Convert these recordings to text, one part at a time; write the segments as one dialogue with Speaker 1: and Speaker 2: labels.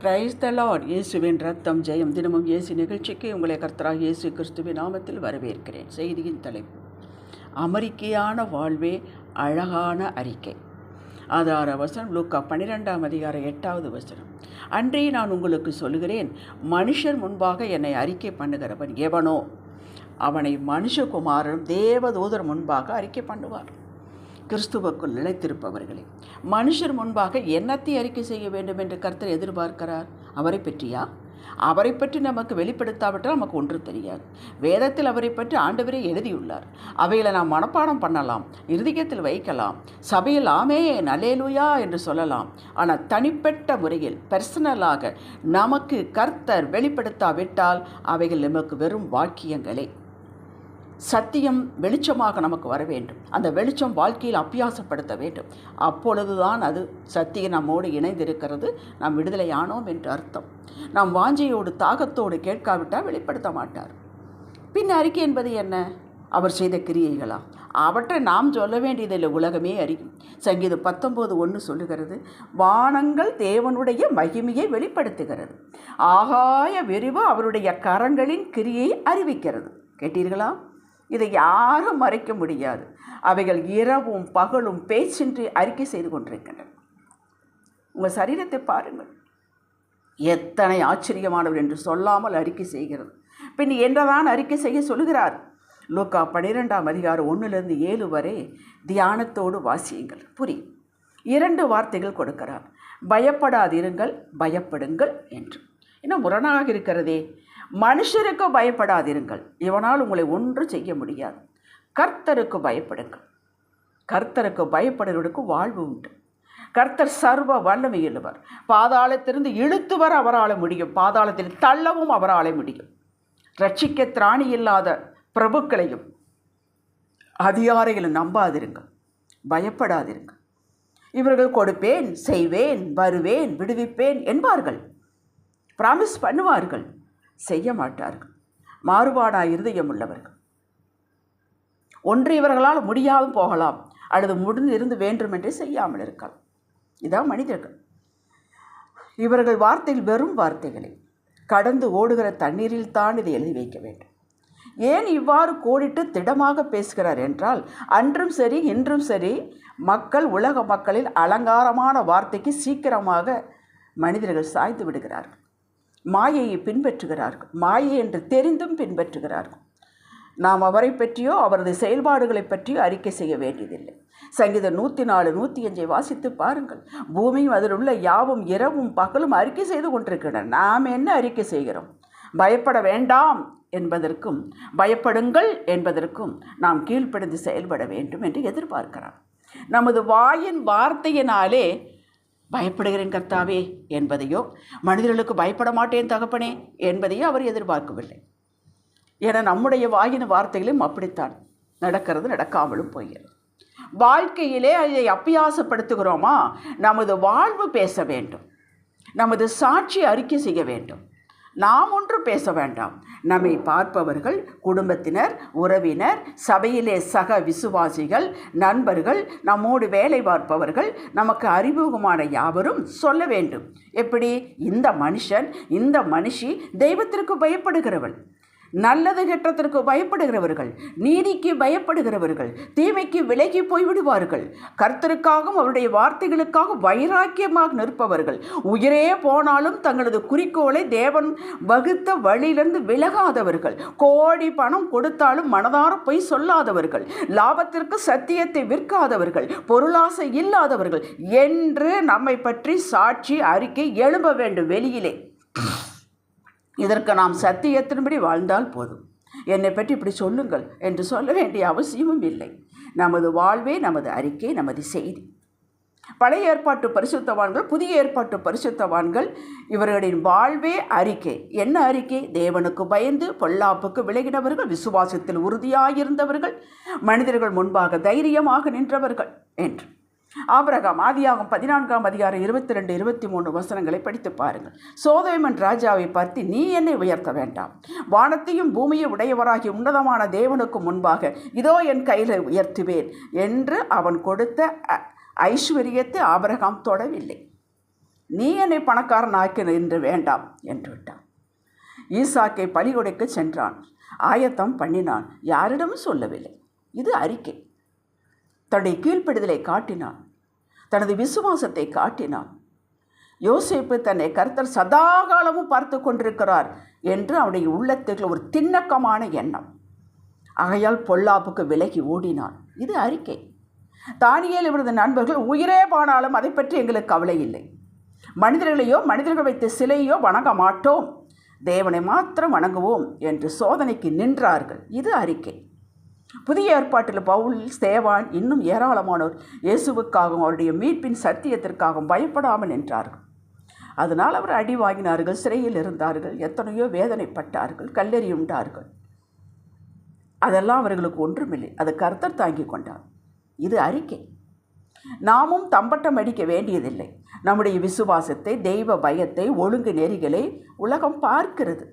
Speaker 1: Praise the Lord. இயேசுவின் ரத்தம் ஜெயம். தினமும் இயேசு நிகழ்ச்சிக்கு உங்களை கர்த்தராக இயேசு கிறிஸ்துவின் நாமத்தில் வரவேற்கிறேன். செய்தியின் தலைப்பு: அமெரிக்கையான வாழ்வே அழகான அறிக்கை. ஆதார வசனம் லூக்கா 12ஆம் அதிகாரம் 8வது வசனம். அன்றே நான் உங்களுக்கு சொல்லுகிறேன், மனுஷர் முன்பாக என்னை அறிக்கை பண்ணுகிறவன் எவனோ அவனை மனுஷகுமாரனும் தேவதூதர் முன்பாக அறிக்கை பண்ணுவார். கிறிஸ்துவுக்குள் நிலைத்திருப்பவர்களே, மனுஷர் முன்பாக என்னத்தை அறிக்கை செய்ய வேண்டும் என்று கர்த்தர் எதிர்பார்க்கிறார்? அவரை பற்றியா? அவரை பற்றி நமக்கு வெளிப்படுத்தாவிட்டால் நமக்கு ஒன்று தெரியாது. வேதத்தில் அவரை பற்றி ஆண்டவரே எழுதியுள்ளார். அவைகளை நாம் மனப்பாடம் பண்ணலாம், இருதயத்தில் வைக்கலாம், சபையில் ஆமென் அல்லேலூயா என்று சொல்லலாம். ஆனால் தனிப்பட்ட முறையில் பர்சனலாக நமக்கு கர்த்தர் வெளிப்படுத்தாவிட்டால் அவைகள் நமக்கு வெறும் வாக்கியங்களே. சத்தியம் வெளிச்சமாக நமக்கு வர வேண்டும். அந்த வெளிச்சம் வாழ்க்கையில் அபியாசப்படுத்த வேண்டும். அப்பொழுதுதான் அது சத்தியம் நம்மோடு இணைந்திருக்கிறது, நாம் விடுதலை ஆனோம் என்று அர்த்தம். நாம் வாஞ்சையோடு தாகத்தோடு கேட்காவிட்டால் வெளிப்படுத்த மாட்டார். பின் அறிக்கை என்பது என்ன? அவர் செய்த கிரியைகளா? அவற்றை நாம் சொல்ல வேண்டியதில்லை, உலகமே அறியும். சங்கீதம் 19:1 சொல்லுகிறது, வானங்கள் தேவனுடைய மகிமையை வெளிப்படுத்துகிறது, ஆகாய விரிவு அவருடைய கரங்களின் கிரியை அறிவிக்கிறது. கேட்டீர்களா? இதை யாரும் மறைக்க முடியாது. அவைகள் இரவும் பகலும் பேச்சின்றி அறிக்கை செய்து கொண்டிருக்கின்றன. உங்கள் சரீரத்தை பாருங்கள், எத்தனை ஆச்சரியமானவர் என்று சொல்லாமல் அறிக்கை செய்கிறது. பின் என்னதான் அறிக்கை செய்ய சொல்லுகிறார்? லூக்கா 12ஆம் அதிகாரம் 1-7 வரை தியானத்தோடு வாசியுங்கள், புரியும். 2 வார்த்தைகள் கொடுக்கிறார்: பயப்படாதிருங்கள், பயப்படுங்கள் என்று. இன்னும் முரணாக இருக்கிறதே. மனுஷருக்கு பயப்படாதிருங்கள், இவனால் உங்களை ஒன்றும் செய்ய முடியாது. கர்த்தருக்கு பயப்படுங்கள். கர்த்தருக்கு பயப்படுவதற்கு வாழ்வு உண்டு. கர்த்தர் சர்வ வல்லமையுள்ளவர். பாதாளத்திலிருந்து இழுத்து வர அவரால் முடியும், பாதாளத்தில் தள்ளவும் அவரால் முடியும். ரட்சிக்க திராணி இல்லாத பிரபுக்களையும் அதிகாரிகளும் நம்பாதிருங்கள், பயப்படாதிருங்கள். இவர்கள் கொடுப்பேன், செய்வேன், வருவேன், விடுவிப்பேன் என்பார்கள், பிராமிஸ் பண்ணுவார்கள், செய்ய மாட்டார்கள். மாறுபாடாக இருதயம் உள்ளவர்கள். ஒன்று இவர்களால் முடியாமல் போகலாம், அல்லது முடிந்து இருந்து வேண்டுமென்றே செய்யாமல் இருக்கலாம். இதான் மனிதர்கள். இவர்கள் வார்த்தையில் வெறும் வார்த்தைகளை கடந்து ஓடுகிற தண்ணீரில் தான் இதை எழுதி வைக்க வேண்டும். ஏன் இவ்வாறு கோடிட்டு திடமாக பேசுகிறார் என்றால், அன்றும் சரி இன்றும் சரி மக்கள், உலக மக்களில் அலங்காரமான வார்த்தைக்கு சீக்கிரமாக மனிதர்கள் சாய்ந்து விடுகிறார்கள். மாயையை பின்பற்றுகிறார்கள். மாயை என்று தெரிந்தும் பின்பற்றுகிறார்கள். நாம் அவரை பற்றியோ அவரது செயல்பாடுகளை பற்றியோ அறிக்கை செய்ய வேண்டியதில்லை. சங்கீதம் 104, 105 வாசித்து பாருங்கள். பூமியும் அதில் உள்ள யாவும் இரவும் பகலும் அறிக்கை செய்து கொண்டிருக்கின்றன. நாம் என்ன அறிக்கை செய்கிறோம்? பயப்பட வேண்டாம் என்பதற்கும் பயப்படுங்கள் என்பதற்கும் நாம் கீழ்ப்படிந்து செயல்பட வேண்டும் என்று எதிர்பார்க்கிறார். நமது வாயின் வார்த்தையினாலே பயப்படுகிறேன் கர்த்தாவே என்பதையோ, மனிதர்களுக்கு பயப்பட மாட்டேன் தகப்பனே என்பதையோ அவர் எதிர்பார்க்கவில்லை. என நம்முடைய வாயின் வார்த்தைகளும் அப்படித்தான் நடக்கிறது, நடக்காமலும் போகிறது. வாழ்க்கையிலே அதை அபியாசப்படுத்துகிறோமா? நமது வாழ்வு பேச வேண்டும், நமது சாட்சி அறிக்கை செய்ய வேண்டும். நாம் ஒன்று பேச வேண்டாம். நம்மை பார்ப்பவர்கள், குடும்பத்தினர், உறவினர், சபையிலே சக விசுவாசிகள், நண்பர்கள், நம்மோடு வேலை பார்ப்பவர்கள், நமக்கு அறிமுகமான யாவரும் சொல்ல வேண்டும். எப்படி? இந்த மனுஷன், இந்த மனுஷி தெய்வத்திற்கு பயப்படுகிறவள், நல்லது கெட்டத்திற்கு பயப்படுகிறவர்கள், நீதிக்கு பயப்படுகிறவர்கள், தீமைக்கு விலகி போய்விடுவார்கள், கர்த்தருக்காகவும் அவருடைய வார்த்தைகளுக்காக வைராக்கியமாக நிற்பவர்கள், உயிரே போனாலும் தங்களது குறிக்கோளை தேவன் வகுத்த வழியிலிருந்து விலகாதவர்கள், கோடி பணம் கொடுத்தாலும் மனதார பொய் சொல்லாதவர்கள், லாபத்திற்கு சத்தியத்தை விற்காதவர்கள், பொருளாசை இல்லாதவர்கள் என்று நம்மை பற்றி சாட்சி அறிக்கை எழும்ப வேண்டும் வெளியிலே. இதற்கு நாம் சத்தியத்தின்படி வாழ்ந்தால் போதும். என்னை பற்றி இப்படி சொல்லுங்கள் என்று சொல்ல வேண்டிய அவசியமும் இல்லை. நமது வாழ்வே நமது அறிக்கை, நமது செய்தி. பழைய ஏற்பாட்டு பரிசுத்தவான்கள், புதிய ஏற்பாட்டு பரிசுத்தவான்கள், இவர்களின் வாழ்வே அறிக்கை. என்ன அறிக்கை? தேவனுக்கு பயந்து பொல்லாப்புக்கு விலகினவர்கள், விசுவாசத்தில் உறுதியாயிருந்தவர்கள், மனிதர்கள் முன்பாக தைரியமாக நின்றவர்கள் என்று. ஆபிரகாம் ஆதியாகமம் 14ஆம் அதிகாரம் 22, 23 வசனங்களை படித்து பாருங்கள். சோதோமின் ராஜாவை பார்த்து, நீ என்னை உயர்த்த வேண்டாம், வானத்தையும் பூமியை உடையவராகி உன்னதமான தேவனுக்கு முன்பாக இதோ என் கையில் உயர்த்துவேன் என்று அவன் கொடுத்த ஐஸ்வர்யத்தை ஆபிரகாம் தொடவில்லை. நீ என்னை பணக்காரன் ஆக்க என்று வேண்டாம் என்று விட்டான். ஈசாக்கை பலிகொடைக்க சென்றான், ஆயத்தம் பண்ணினான், யாரிடமும் சொல்லவில்லை. இது அறிக்கை. தன்னுடைய கீழ்ப்படிதலை காட்டினான், தனது விசுவாசத்தை காட்டினான். யோசேப்பு தன்னை கர்த்தர் சதாகாலமும் பார்த்து கொண்டிருக்கிறார் என்று அவனுடைய உள்ளத்துக்கு ஒரு திண்ணக்கமான எண்ணம். ஆகையால் பொல்லாப்புக்கு விலகி ஓடினான். இது அறிக்கை. தானியேல் இவரது நண்பர்கள் உயிரே போனாலும் அதை பற்றி எங்களுக்கு கவலை இல்லை, மனிதர்களையோ மனிதர்கள் வைத்த சிலையோ வணங்க மாட்டோம், தேவனை மாத்திரம் வணங்குவோம் என்று சோதனைக்கு நின்றார்கள். இது அறிக்கை. புதிய ஏற்பாட்டில் பவுல், ஸ்தேவான், இன்னும் ஏராளமானோர் இயேசுவுக்காகவும் அவருடைய மீட்பின் சத்தியத்திற்காகவும் பயப்படாமல் நின்றார்கள். அதனால் அவர் அடி வாங்கினார்கள், சிறையில் இருந்தார்கள், எத்தனையோ வேதனைப்பட்டார்கள், கல்லெறி உண்டார்கள். அதெல்லாம் அவர்களுக்கு ஒன்றுமில்லை, அது கர்த்தர் தாங்கி கொண்டார். இது அறிக்கை. நாமும் தம்பட்டம் அடிக்க வேண்டியதில்லை. நம்முடைய விசுவாசத்தை, தெய்வ பயத்தை, ஒழுங்கு நெறிகளை உலகம் பார்க்கிறது.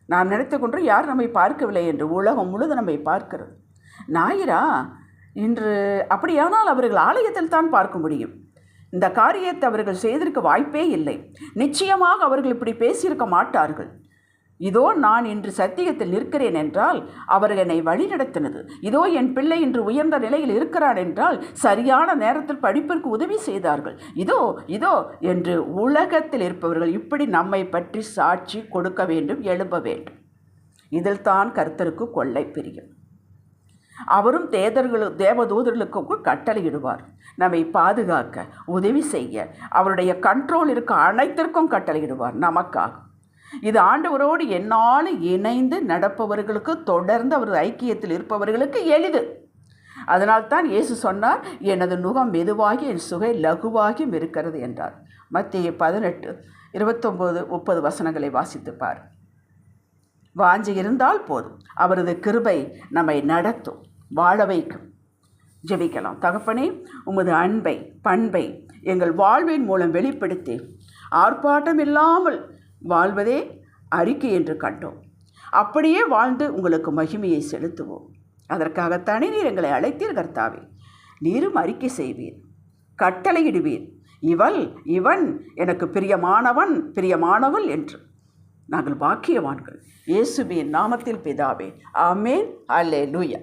Speaker 1: நாம் நினைத்து கொண்டு யார் நம்மை பார்க்கவில்லை என்று உலகம் முழுது நம்மை பார்க்கிறது. ஞாயிறா இன்று? அப்படியானால் அவர்கள் ஆலயத்தில் தான் பார்க்க முடியும். இந்த காரியத்தை அவர்கள் செய்திருக்க வாய்ப்பே இல்லை. நிச்சயமாக அவர்கள் இப்படி பேசியிருக்க மாட்டார்கள். இதோ நான் இன்று சத்தியத்தில் நிற்கிறேன் என்றால் அவர்கள் என்னை வழிநடத்தினது. இதோ என் பிள்ளை இன்று உயர்ந்த நிலையில் இருக்கிறான் என்றால் சரியான நேரத்தில் படிப்பிற்கு உதவி செய்தார்கள். இதோ இதோ என்று உலகத்தில் இருப்பவர்கள் இப்படி நம்மை பற்றி சாட்சி கொடுக்க வேண்டும், எழுப்ப வேண்டும். இதில் தான் கர்த்தருக்கு கொள்ளை பிரியும். அவரும் தேவதூதர்களுக்கு கட்டளையிடுவார், நம்மை பாதுகாக்க, உதவி செய்ய, அவருடைய கண்ட்ரோல் இருக்க அனைத்திற்கும் கட்டளையிடுவார் நமக்காக. இது ஆண்டவரோடு என்னாலும் இணைந்து நடப்பவர்களுக்கு, தொடர்ந்து அவரது ஐக்கியத்தில் இருப்பவர்களுக்கு எளிது. அதனால்தான் இயேசு சொன்னார், எனது நுகம் மெதுவாகி என் சுகை லகுவாகியும் இருக்கிறது என்றார். மத்தேயு 18:29-30 வசனங்களை வாசித்துப்பார். வாஞ்சி இருந்தால் போதும், அவரது கிருபை நம்மை நடத்தும், வாழ வைக்கும். ஜெபிக்கலாம். தகப்பனே, உமது அன்பை, பண்பை எங்கள் வாழ்வின் மூலம் வெளிப்படுத்தி ஆர்ப்பாட்டம் இல்லாமல் வாழ்வதே அறிக்கை என்று கண்டோம். அப்படியே வாழ்ந்து உங்களுக்கு மகிமையை செலுத்துவோம். அதற்காகத்தானே நீர் எங்களை அழைத்தீர் கர்த்தாவே. நீரும் அறிக்கை செய்வீர், கட்டளையிடுவீர், இவன் எனக்கு பிரியமானவன், பிரியமானவள் என்று. நாங்கள் பாக்கியவான்கள். இயேசுவின் நாமத்தில் பிதாவே, ஆமென். அல்லேலூயா.